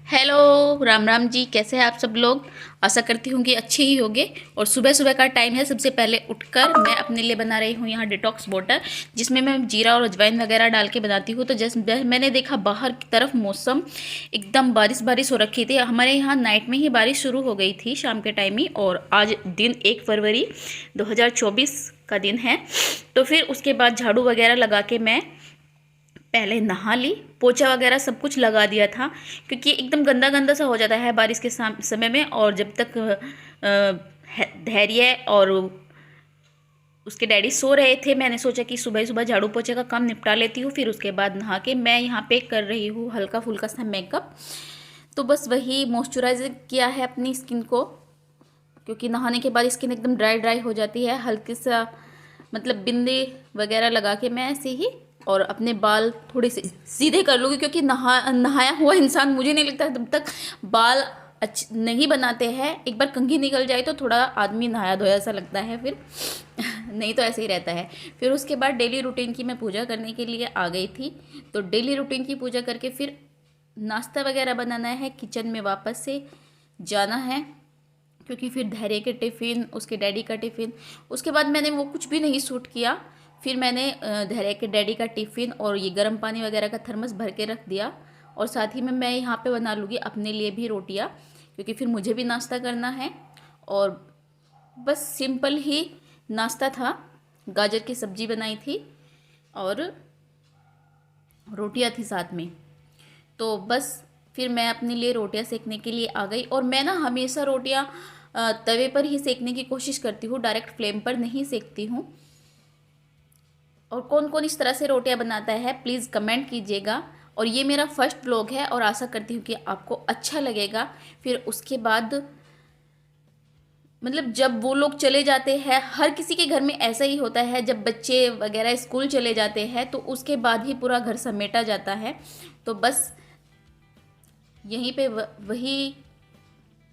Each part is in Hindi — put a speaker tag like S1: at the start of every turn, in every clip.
S1: हेलो, राम राम जी। कैसे हैं आप सब लोग। आशा करती हूँ कि अच्छे ही होंगे। और सुबह सुबह का टाइम है। सबसे पहले उठकर मैं अपने लिए बना रही हूँ यहाँ डिटॉक्स वाटर, जिसमें मैं जीरा और अजवाइन वगैरह डाल के बनाती हूँ। तो जैसे मैंने देखा बाहर की तरफ मौसम एकदम बारिश बारिश हो रखी थी। हमारे यहाँ नाइट में ही बारिश शुरू हो गई थी, शाम के टाइम ही। और आज दिन 1 फरवरी 2024 का दिन है। तो फिर उसके बाद झाड़ू वगैरह लगा के मैं पहले नहा ली, पोछा वगैरह सब कुछ लगा दिया था, क्योंकि एकदम गंदा गंदा सा हो जाता है बारिश के समय में। और जब तक धैर्य और उसके डैडी सो रहे थे, मैंने सोचा कि सुबह सुबह झाड़ू पोछे का काम निपटा लेती हूँ। फिर उसके बाद नहा के मैं यहाँ पे कर रही हूँ हल्का फुल्का सा मेकअप। तो बस वही मॉइस्चराइज किया है अपनी स्किन को, क्योंकि नहाने के बाद स्किन एकदम ड्राई ड्राई हो जाती है। हल्के सा मतलब बिंदी वगैरह लगा के मैं ऐसे ही, और अपने बाल थोड़े से सीधे कर लूँगी, क्योंकि नहाया हुआ इंसान मुझे नहीं लगता तब तक बाल अच्छे नहीं बनाते हैं। एक बार कंघी निकल जाए तो थोड़ा आदमी नहाया धोया सा लगता है फिर नहीं तो ऐसे ही रहता है। फिर उसके बाद डेली रूटीन की मैं पूजा करने के लिए आ गई थी। तो डेली रूटीन की पूजा करके फिर नाश्ता वगैरह बनाना है, किचन में वापस से जाना है, क्योंकि फिर धैर्य के टिफ़िन, उसके डैडी का टिफ़िन। उसके बाद मैंने वो कुछ भी नहीं शूट किया। फिर मैंने धैर्य के डैडी का टिफ़िन और ये गर्म पानी वगैरह का थर्मस भर के रख दिया। और साथ ही में मैं यहाँ पे बना लूँगी अपने लिए भी रोटियाँ, क्योंकि फिर मुझे भी नाश्ता करना है। और बस सिंपल ही नाश्ता था। गाजर की सब्ज़ी बनाई थी और रोटियाँ थी साथ में। तो बस फिर मैं अपने लिए रोटियां सेकने के लिए आ गई। और मैं ना हमेशा रोटियां तवे पर ही सेकने की कोशिश करती हूँ, डायरेक्ट फ्लेम पर नहीं सेकती हूँ। और कौन कौन इस तरह से रोटियां बनाता है प्लीज़ कमेंट कीजिएगा। और ये मेरा फर्स्ट व्लॉग है और आशा करती हूँ कि आपको अच्छा लगेगा। फिर उसके बाद मतलब जब वो लोग चले जाते हैं, हर किसी के घर में ऐसा ही होता है, जब बच्चे वगैरह स्कूल चले जाते हैं तो उसके बाद ही पूरा घर समेटा जाता है। तो बस यहीं पे वही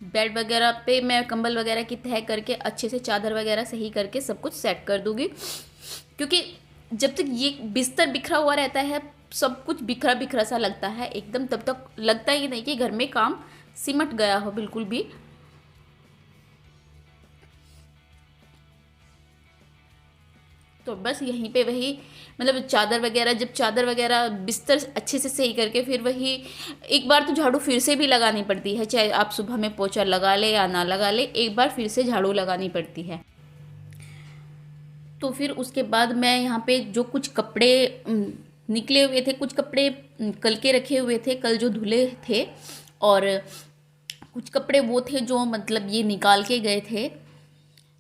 S1: बेड वगैरह पे मैं कंबल वगैरह की तह करके अच्छे से चादर वगैरह सही करके सब कुछ सेट कर दूंगी, क्योंकि जब तक ये बिस्तर बिखरा हुआ रहता है, सब कुछ बिखरा बिखरा सा लगता है एकदम, तब तक लगता ही नहीं कि घर में काम सिमट गया हो बिल्कुल भी। तो बस यहीं पे वही मतलब चादर वगैरह, जब चादर वगैरह बिस्तर अच्छे से सही करके फिर वही एक बार तो झाड़ू फिर से भी लगानी पड़ती है, चाहे आप सुबह में पोछा लगा ले या ना लगा ले, एक बार फिर से झाड़ू लगानी पड़ती है। तो फिर उसके बाद मैं यहाँ पे जो कुछ कपड़े निकले हुए थे, कुछ कपड़े कल के रखे हुए थे, कल जो धुले थे, और कुछ कपड़े वो थे जो मतलब ये निकाल के गए थे।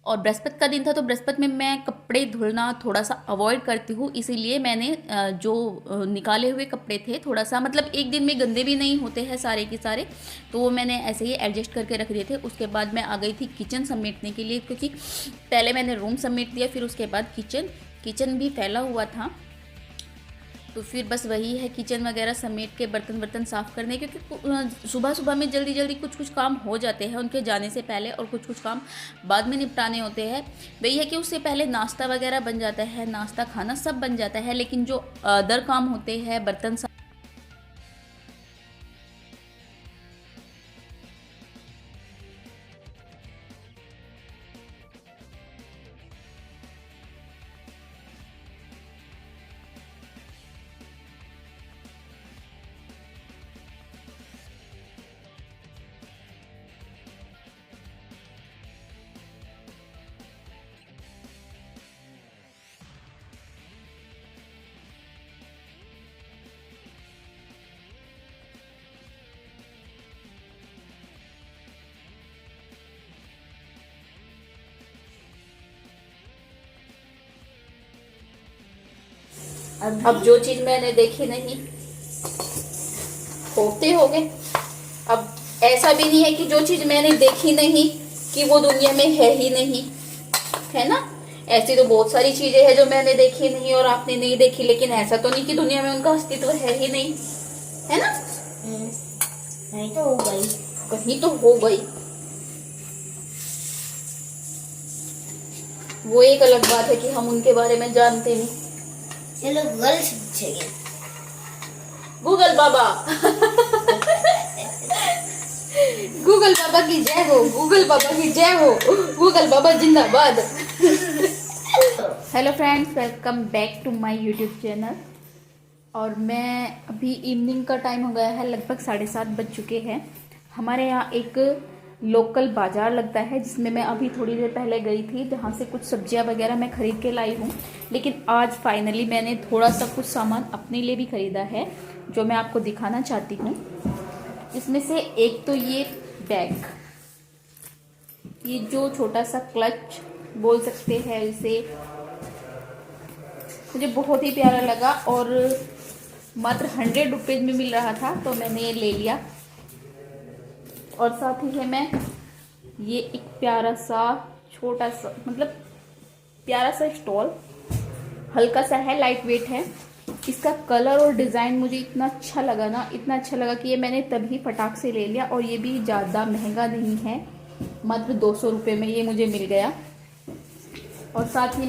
S1: और बृहस्पति का दिन था, तो बृहस्पति में मैं कपड़े धुलना थोड़ा सा अवॉइड करती हूँ, इसीलिए मैंने जो निकाले हुए कपड़े थे थोड़ा सा मतलब एक दिन में गंदे भी नहीं होते हैं सारे के सारे, तो वो मैंने ऐसे ही एडजस्ट करके रख दिए थे। उसके बाद मैं आ गई थी किचन समेटने के लिए, क्योंकि पहले मैंने रूम समेट दिया, फिर उसके बाद किचन भी फैला हुआ था। तो फिर बस वही है, किचन वगैरह समेट के बर्तन वर्तन साफ़ करने, क्योंकि सुबह सुबह में जल्दी जल्दी कुछ कुछ काम हो जाते हैं उनके जाने से पहले, और कुछ कुछ काम बाद में निपटाने होते हैं। वही है कि उससे पहले नाश्ता वगैरह बन जाता है, नाश्ता खाना सब बन जाता है, लेकिन जो अदर काम होते हैं बर्तन अब जो चीज़ मैंने देखी नहीं होते हो गए। अब ऐसा भी नहीं है कि जो चीज़ मैंने देखी नहीं कि वो दुनिया में है ही नहीं, है ना। ऐसी तो बहुत सारी चीजें हैं जो मैंने देखी नहीं और आपने नहीं देखी, लेकिन ऐसा तो नहीं कि दुनिया में उनका अस्तित्व है ही नहीं, है ना।
S2: नहीं तो हो गई,
S1: कहीं तो हो गई, वो एक अलग बात है कि हम उनके बारे में जानते नहीं।
S2: चलो गर्ल्स पूछेंगे
S1: गूगल बाबा बाबा की जय हो, गूगल बाबा की जय हो, गूगल बाबा जिंदाबाद। Hello friends, welcome back to my YouTube channel. और मैं अभी इवनिंग का टाइम हो गया है, लगभग 7:30 बज चुके हैं। हमारे यहाँ एक लोकल बाजार लगता है जिसमें मैं अभी थोड़ी देर पहले गई थी, जहाँ से कुछ सब्जियाँ वगैरह मैं खरीद के लाई हूँ। लेकिन आज फाइनली मैंने थोड़ा सा कुछ सामान अपने लिए भी खरीदा है जो मैं आपको दिखाना चाहती हूँ। इसमें से एक तो ये बैग, ये जो छोटा सा क्लच बोल सकते हैं इसे, मुझे बहुत ही प्यारा लगा और मात्र 100 रुपीज़ में मिल रहा था, तो मैंने ये ले लिया। और साथ ही है मैं ये एक प्यारा सा छोटा सा, मतलब प्यारा सा स्टॉल, हल्का सा है, लाइट वेट है। इसका कलर और डिज़ाइन मुझे इतना अच्छा लगा ना, इतना अच्छा लगा कि ये मैंने तभी फटाक से ले लिया। और ये भी ज़्यादा महंगा नहीं है, मात्र 200 रुपये में ये मुझे मिल गया। और साथ ही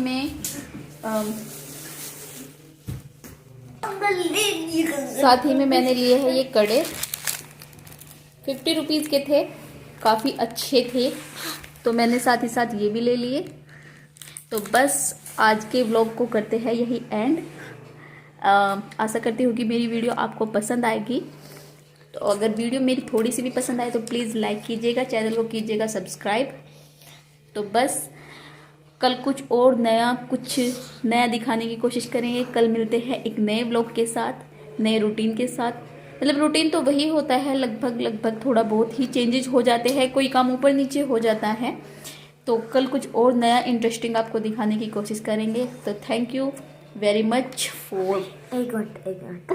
S1: में मैंने लिए हैं ये कड़े, 50 रुपीज़ के थे, काफ़ी अच्छे थे, तो मैंने साथ ही साथ ये भी ले लिए। तो बस आज के व्लॉग को करते हैं यही एंड। आशा करती हूँ कि मेरी वीडियो आपको पसंद आएगी। तो अगर वीडियो मेरी थोड़ी सी भी पसंद आए तो प्लीज़ लाइक कीजिएगा, चैनल को कीजिएगा सब्सक्राइब। तो बस कल कुछ नया दिखाने की कोशिश करेंगे। कल मिलते हैं एक नए व्लॉग के साथ, नए रूटीन के साथ। मतलब रूटीन तो वही होता है, लगभग थोड़ा बहुत ही चेंजेस हो जाते हैं, कोई काम ऊपर नीचे हो जाता है। तो कल कुछ और नया इंटरेस्टिंग आपको दिखाने की कोशिश करेंगे। तो thank you very much for
S2: एक मिनट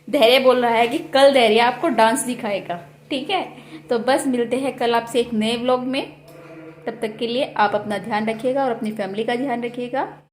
S1: धैर्य बोल रहा है कि कल धैर्य आपको डांस दिखाएगा, ठीक है। तो बस मिलते हैं कल आपसे एक नए व्लॉग में। तब तक के लिए आप अपना ध्यान रखिएगा और अपनी फैमिली का ध्यान रखिएगा।